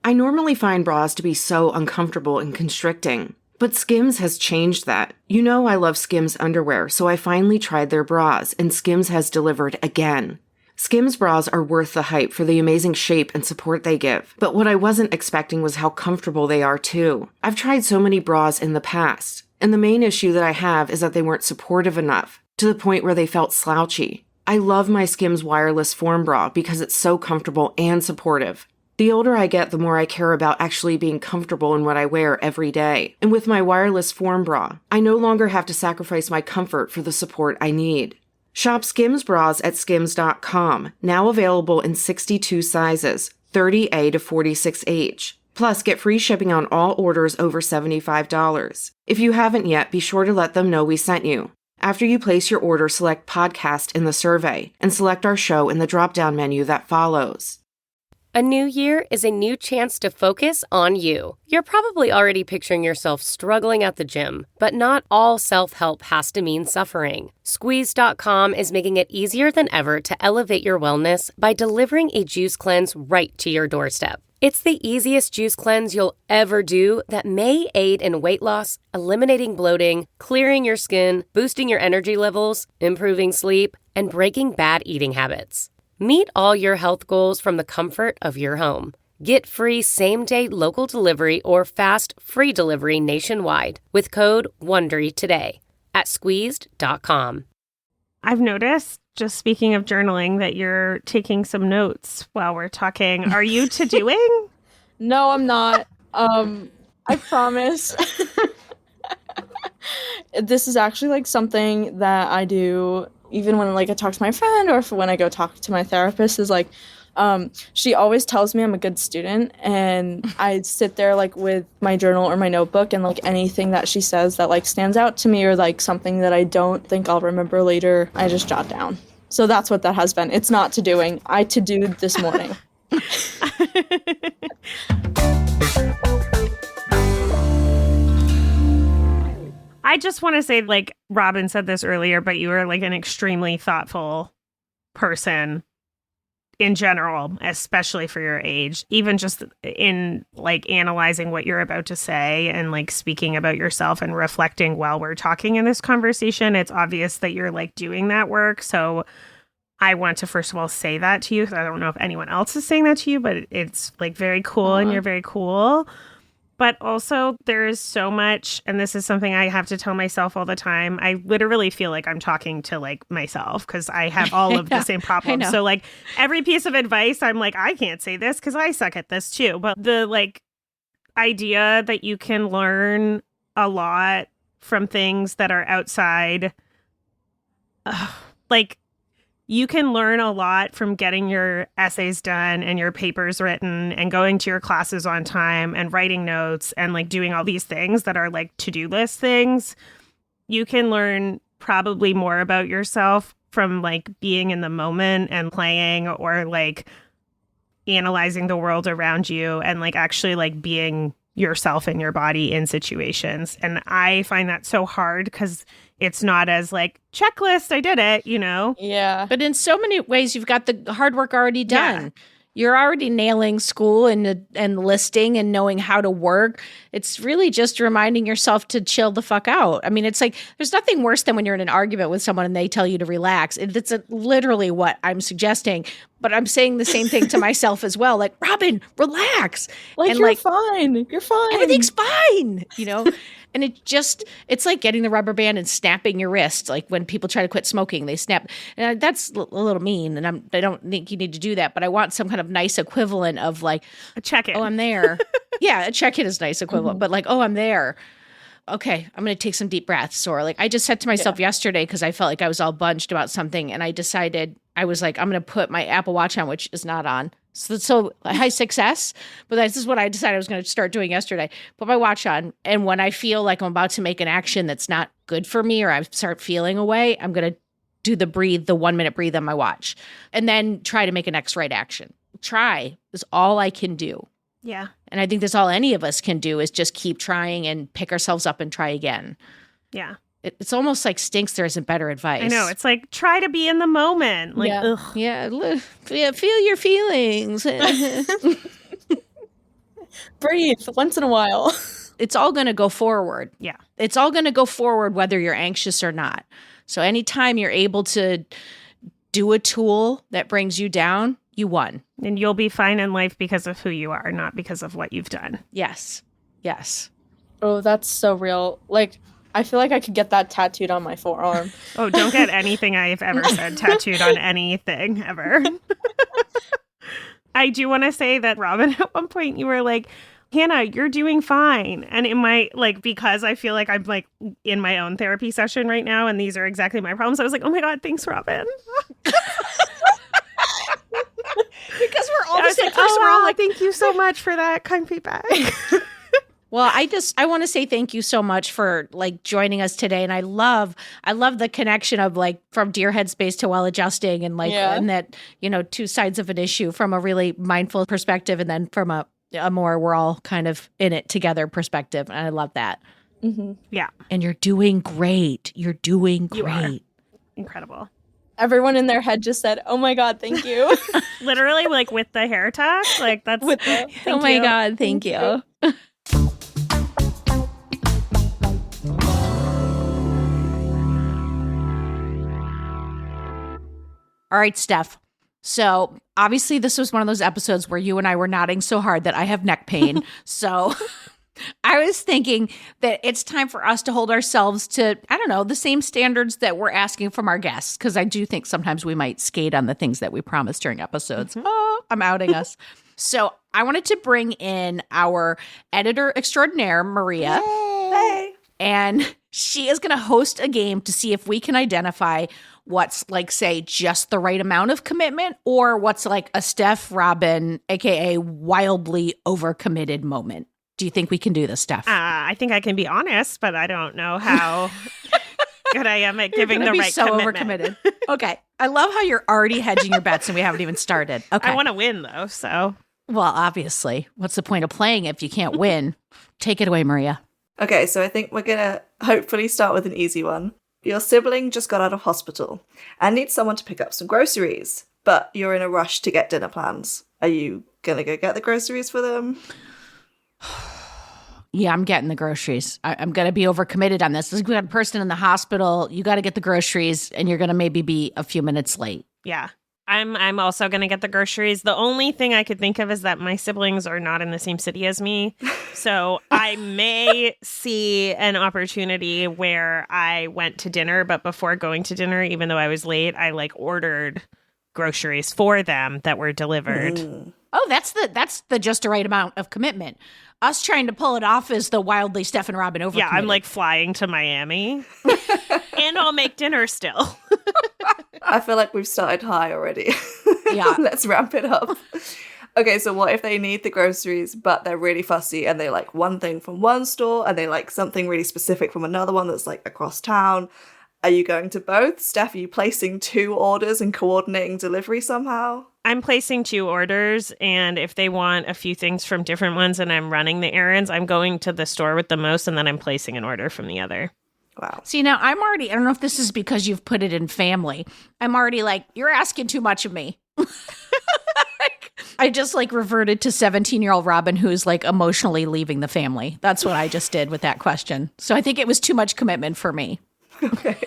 I normally find bras to be so uncomfortable and constricting, but Skims has changed that. You know I love Skims underwear, so I finally tried their bras, and Skims has delivered again. Skims bras are worth the hype for the amazing shape and support they give, but what I wasn't expecting was how comfortable they are too. I've tried so many bras in the past, and the main issue that I have is that they weren't supportive enough, to the point where they felt slouchy. I love my Skims wireless form bra because it's so comfortable and supportive. The older I get, the more I care about actually being comfortable in what I wear every day. And with my wireless form bra, I no longer have to sacrifice my comfort for the support I need. Shop Skims bras at skims.com, now available in 62 sizes, 30A to 46H. Plus, get free shipping on all orders over $75. If you haven't yet, be sure to let them know we sent you. After you place your order, select podcast in the survey and select our show in the drop-down menu that follows. A new year is a new chance to focus on you. You're probably already picturing yourself struggling at the gym, but not all self-help has to mean suffering. Squeeze.com is making it easier than ever to elevate your wellness by delivering a juice cleanse right to your doorstep. It's the easiest juice cleanse you'll ever do that may aid in weight loss, eliminating bloating, clearing your skin, boosting your energy levels, improving sleep, and breaking bad eating habits. Meet all your health goals from the comfort of your home. Get free same-day local delivery or fast free delivery nationwide with code WONDERY today at squeezed.com. I've noticed, just speaking of journaling, that you're taking some notes while we're talking. Are you to-doing? No, I'm not. I promise. This is actually like something that I do even when like I talk to my friend or when I go talk to my therapist is like, she always tells me I'm a good student, and I sit there like with my journal or my notebook, and like anything that she says that like stands out to me or like something that I don't think I'll remember later, I just jot down. So that's what that has been. It's not to doing. I to-do'd this morning. I just want to say, like Robin said this earlier, but you are like an extremely thoughtful person in general, especially for your age, even just in like analyzing what you're about to say and like speaking about yourself and reflecting while we're talking in this conversation. It's obvious that you're like doing that work. So I want to first of all say that to you. I don't know if anyone else is saying that to you, but it's like very cool and you're very cool. But also there is so much, and this is something I have to tell myself all the time. I literally feel like I'm talking to like myself because I have all of the same problems. So like every piece of advice, I'm like, I can't say this because I suck at this too. But the like idea that you can learn a lot from things that are outside, like you can learn a lot from getting your essays done and your papers written and going to your classes on time and writing notes and like doing all these things that are like to-do list things. You can learn probably more about yourself from like being in the moment and playing or like analyzing the world around you and like actually like being yourself in your body in situations. And I find that so hard because it's not as like checklist, I did it, you know? Yeah. But in so many ways, you've got the hard work already done. Yeah. You're already nailing school and listing and knowing how to work. It's really just reminding yourself to chill the fuck out. I mean, it's like, there's nothing worse than when you're in an argument with someone and they tell you to relax. It's literally what I'm suggesting. But I'm saying the same thing to myself as well. Like, Robin, relax. Like, and you're fine. You're fine. Everything's fine, you know? And it's like getting the rubber band and snapping your wrist. Like when people try to quit smoking, they snap. And that's a little mean. And I don't think you need to do that. But I want some kind of nice equivalent of like a check-in. Oh, I'm there. Yeah, a check-in is nice equivalent. Mm-hmm. But like, oh, I'm there. Okay, I'm going to take some deep breaths. Or like I just said to myself yesterday because I felt like I was all bunched about something. And I decided, I was like, I'm going to put my Apple Watch on, which is not on. So high success, but this is what I decided I was going to start doing yesterday. Put my watch on, and when I feel like I'm about to make an action that's not good for me or I start feeling away, I'm going to do the 1 minute breathe on my watch, and then try to make a next right action. Try is all I can do. Yeah. And I think that's all any of us can do is just keep trying and pick ourselves up and try again. Yeah. It's almost like stinks there isn't better advice. I know. It's like, try to be in the moment. Like, yeah. ugh. Yeah. Feel your feelings. Breathe once in a while. It's all going to go forward. Yeah. It's all going to go forward whether you're anxious or not. So anytime you're able to do a tool that brings you down, you won. And you'll be fine in life because of who you are, not because of what you've done. Yes. Yes. Oh, that's so real. Like, I feel like I could get that tattooed on my forearm. Oh, don't get anything I've ever said tattooed on anything ever. I do want to say that, Robin, at one point you were like, Hannah, you're doing fine. And in my, like, because I feel like I'm like in my own therapy session right now and these are exactly my problems, I was like, oh my God, thanks, Robin. Because we're all I was like, first we're all like, thank you so much for that kind feedback. Well, I want to say thank you so much for like joining us today. And I love the connection of like from Dear Headspace to Well Adjusting and like, and that, you know, two sides of an issue from a really mindful perspective. And then from a more, we're all kind of in it together perspective. And I love that. Mm-hmm. Yeah. And you're doing great. You're doing great. You are. Incredible. Everyone in their head just said, oh my God, thank you. Literally like with the hair tuck. Like that's with the, oh my God, thank you. All right, Steph. So obviously this was one of those episodes where you and I were nodding so hard that I have neck pain. So I was thinking that it's time for us to hold ourselves to, I don't know, the same standards that we're asking from our guests. Because I do think sometimes we might skate on the things that we promise during episodes. Oh, I'm outing us. So I wanted to bring in our editor extraordinaire, Maria. Hey. And she is going to host a game to see if we can identify what's like, say, just the right amount of commitment or what's like a Steph Robin, aka wildly overcommitted moment. Do you think we can do this, Steph? I think I can be honest, but I don't know how good I am at giving the right so commitment. Overcommitted. Okay. I love how you're already hedging your bets and we haven't even started. Okay. I want to win though, so. Well, obviously. What's the point of playing if you can't win? Take it away, Maria. Okay, so I think we're going to hopefully start with an easy one. Your sibling just got out of hospital and needs someone to pick up some groceries, but you're in a rush to get dinner plans. Are you going to go get the groceries for them? Yeah, I'm getting the groceries. I'm going to be overcommitted on this. We've got a person in the hospital. You got to get the groceries and you're going to maybe be a few minutes late. Yeah. I'm also going to get the groceries. The only thing I could think of is that my siblings are not in the same city as me. So I may see an opportunity where I went to dinner, but before going to dinner, even though I was late, I like ordered groceries for them that were delivered. Oh, that's the just right amount of commitment. Us trying to pull it off is the wildly Steph and Robin overcommitted. Yeah, I'm like flying to Miami and I'll make dinner still. I feel like we've started high already. Yeah. Let's ramp it up. Okay, so what if they need the groceries, but they're really fussy and they like one thing from one store and they like something really specific from another one that's like across town? Are you going to both? Steph, are you placing 2 orders and coordinating delivery somehow? I'm placing 2 orders, and if they want a few things from different ones and I'm running the errands, I'm going to the store with the most and then I'm placing an order from the other. Wow. See, now I don't know if this is because you've put it in family. I'm already like, you're asking too much of me. I just like reverted to 17-year-old Robin who's like emotionally leaving the family. That's what I just did with that question. So I think it was too much commitment for me. Okay.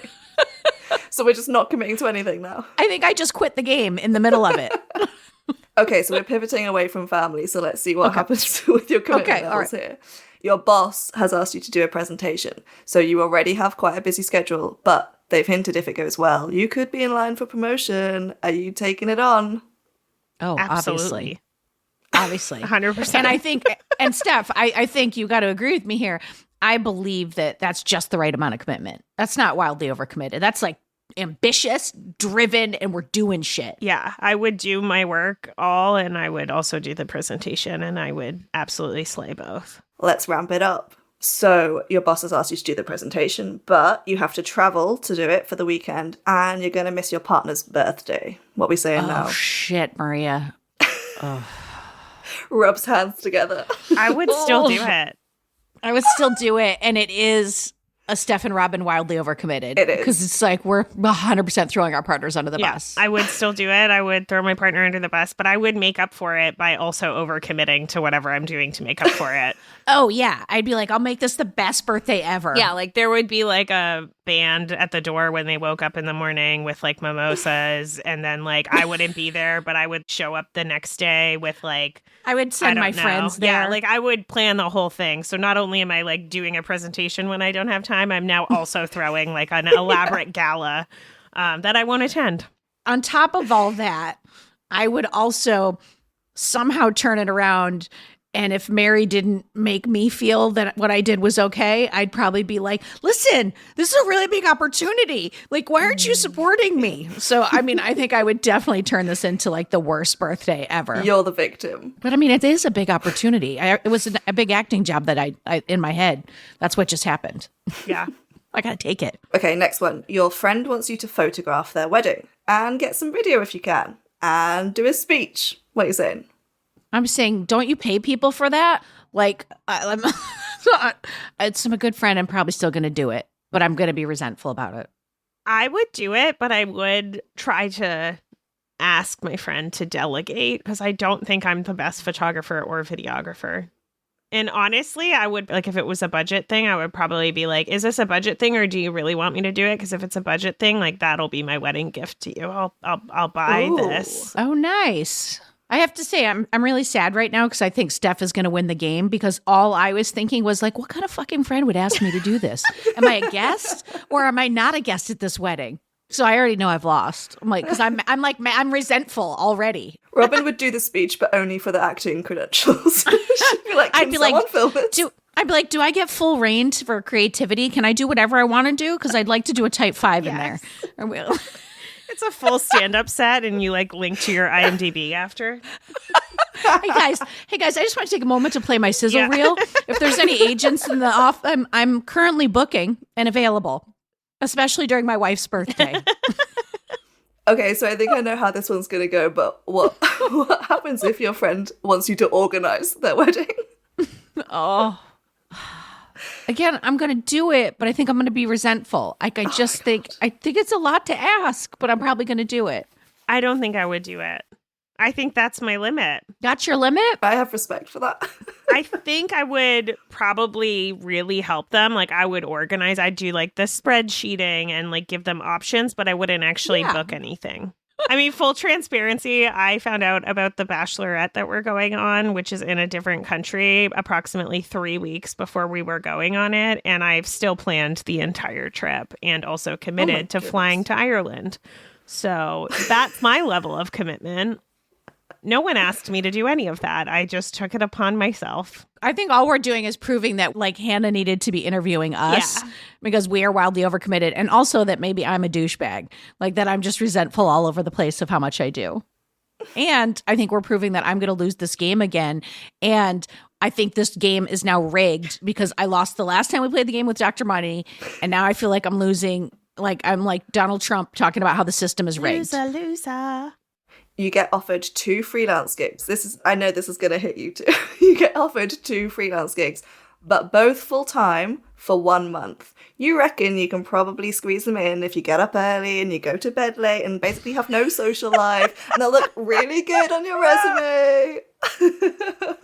So we're just not committing to anything now. I think I just quit the game in the middle of it. Okay, so we're pivoting away from family. So let's see what happens with your commitment levels here. Your boss has asked you to do a presentation. So you already have quite a busy schedule, but they've hinted if it goes well, you could be in line for promotion. Are you taking it on? Oh, absolutely. Obviously. 100%. And I think, and Steph, I think you got to agree with me here. I believe that that's just the right amount of commitment. That's not wildly overcommitted. That's like ambitious, driven, and we're doing shit. Yeah, I would do my work all, and I would also do the presentation, and I would absolutely slay both. Let's ramp it up. So your boss has asked you to do the presentation, but you have to travel to do it for the weekend, and you're going to miss your partner's birthday. What we saying now? Oh, shit, Maria. Rubs hands together. I would still do it. I would still do it, and it is a Steph and Robin wildly overcommitted. It is. Because it's like we're 100% throwing our partners under the bus. I would still do it. I would throw my partner under the bus, but I would make up for it by also overcommitting to whatever I'm doing to make up for it. Oh, yeah. I'd be like, I'll make this the best birthday ever. Yeah, like there would be like a band at the door when they woke up in the morning with like mimosas, and then like I wouldn't be there, but I would show up the next day with like I would send my friends there. Yeah, like I would plan the whole thing. So not only am I like doing a presentation when I don't have time, I'm now also throwing like an elaborate gala that I won't attend. On top of all that, I would also somehow turn it around. And if Mary didn't make me feel that what I did was okay, I'd probably be like, listen, this is a really big opportunity. Like, why aren't you supporting me? So, I mean, I think I would definitely turn this into like the worst birthday ever. You're the victim. But I mean, it is a big opportunity. It was a big acting job that I in my head. That's what just happened. Yeah. I gotta take it. Okay, next one. Your friend wants you to photograph their wedding and get some video if you can and do a speech. What are you saying? I'm saying, don't you pay people for that? Like, it's I'm a good friend. I'm probably still going to do it, but I'm going to be resentful about it. I would do it, but I would try to ask my friend to delegate because I don't think I'm the best photographer or videographer. And honestly, I would, like, if it was a budget thing, I would probably be like, is this a budget thing or do you really want me to do it? Because if it's a budget thing, like, that'll be my wedding gift to you. I'll buy this. Oh, nice. I have to say, I'm really sad right now because I think Steph is going to win the game because all I was thinking was like, what kind of fucking friend would ask me to do this? Am I a guest or am I not a guest at this wedding? So I already know I've lost. I'm like, because I'm resentful already. Robin would do the speech, but only for the acting credentials. She'd be like, I'd be like, film it? I'd be like, do I get full reign for creativity? Can I do whatever I want to do? Because I'd like to do a type 5 in there. It's a full stand-up set, and you like link to your IMDb after. Hey guys, I just want to take a moment to play my sizzle reel. If there's any agents in the off, I'm currently booking and available, especially during my wife's birthday. Okay, so I think I know how this one's going to go, but what happens if your friend wants you to organize their wedding? Oh. Again, I'm going to do it, but I think I'm going to be resentful. Like, I think it's a lot to ask, but I'm probably going to do it. I don't think I would do it. I think that's my limit. That's your limit? I have respect for that. I think I would probably really help them. Like, I would organize. I'd do like the spreadsheeting and like give them options, but I wouldn't actually book anything. I mean, full transparency, I found out about the bachelorette that we're going on, which is in a different country, approximately 3 weeks before we were going on it. And I've still planned the entire trip and also committed to flying to Ireland. So that's my level of commitment. No one asked me to do any of that. I just took it upon myself. I think all we're doing is proving that like Hannah needed to be interviewing us because we are wildly overcommitted. And also that maybe I'm a douchebag, like that I'm just resentful all over the place of how much I do. And I think we're proving that I'm going to lose this game again. And I think this game is now rigged because I lost the last time we played the game with Dr. Money. And now I feel like I'm losing, like I'm like Donald Trump talking about how the system is rigged. Loser. You get offered 2 freelance gigs. I know this is going to hit you too. You get offered 2 freelance gigs, but both full-time for 1 month. You reckon you can probably squeeze them in if you get up early and you go to bed late and basically have no social life, and they'll look really good on your resume.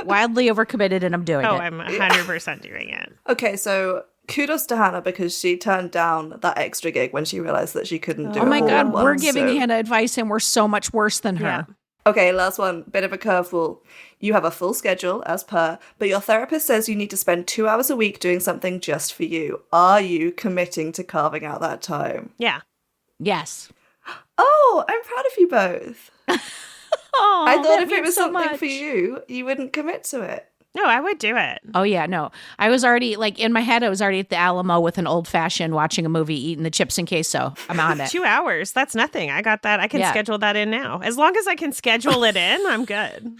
Wildly overcommitted, and I'm doing it. Oh, I'm 100% doing it. Okay, so kudos to Hannah because she turned down that extra gig when she realized that she couldn't do it. Oh my God, all at we're once, giving Hannah advice and we're so much worse than her. Yeah. Okay, last one. Bit of a curveball. You have a full schedule, as per, but your therapist says you need to spend 2 hours a week doing something just for you. Are you committing to carving out that time? Yeah. Yes. Oh, I'm proud of you both. Oh, I thought if it was something for you, you wouldn't commit to it. No, I would do it. Oh, yeah, no. I was already, like, in my head, I was already at the Alamo with an old fashioned watching a movie, eating the chips and queso. I'm on it. 2 hours. That's nothing. I got that. I can schedule that in now. As long as I can schedule it in, I'm good.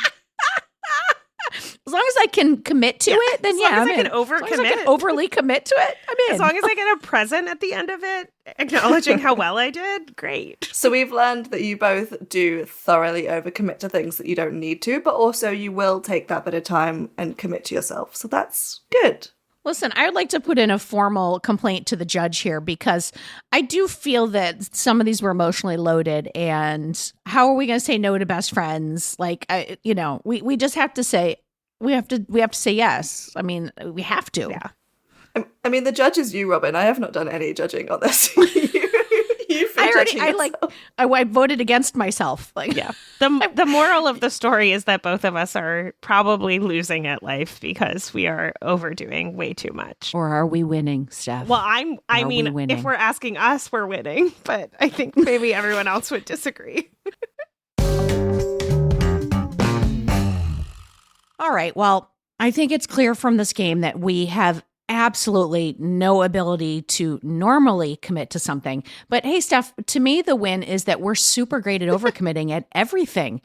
As long as I can commit to it, then as long as I'm I can in. overcommit. As long as I can overly commit to it, I'm in. As long as I get a present at the end of it, acknowledging how well I did, great. So we've learned that you both do thoroughly overcommit to things that you don't need to, but also you will take that bit of time and commit to yourself. So that's good. Listen, I would like to put in a formal complaint to the judge here because I do feel that some of these were emotionally loaded. And how are we going to say no to best friends? Like, we just have to say, we have to say yes. I mean, we have to. Yeah. I mean, the judge is you, Robin. I have not done any judging on this. I voted against myself. Like, yeah. The moral of the story is that both of us are probably losing at life because we are overdoing way too much. Or are we winning, Steph? Well, I mean, if we're asking us, we're winning, but I think maybe everyone else would disagree. All right. Well, I think it's clear from this game that we have absolutely no ability to normally commit to something. But hey, Steph, to me, the win is that we're super great at overcommitting at everything.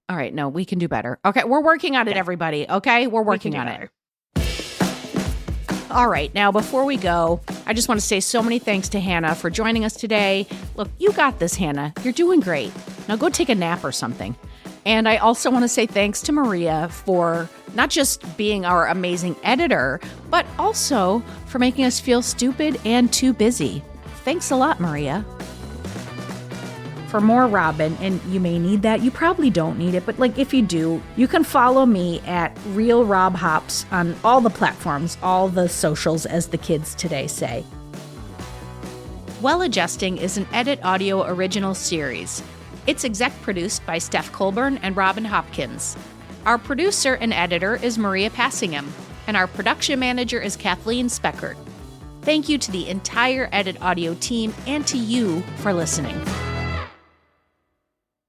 All right. No, we can do better. Okay. We're working on it, everybody. Okay. We're working on it. All right. Now, before we go, I just want to say so many thanks to Hannah for joining us today. Look, you got this, Hannah. You're doing great. Now go take a nap or something. And I also want to say thanks to Maria for not just being our amazing editor, but also for making us feel stupid and too busy. Thanks a lot, Maria. For more Robin, and you may need that, you probably don't need it, but like if you do, you can follow me at Real Rob Hops on all the platforms, all the socials, as the kids today say. Well Adjusting is an Edit Audio original series. It's exec produced by Steph Colburn and Robin Hopkins. Our producer and editor is Maria Passingham, and our production manager is Kathleen Speckert. Thank you to the entire Edit Audio team and to you for listening.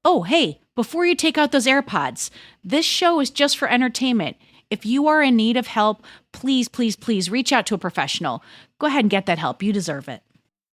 Oh, hey, before you take out those AirPods, this show is just for entertainment. If you are in need of help, please, please, please reach out to a professional. Go ahead and get that help. You deserve it.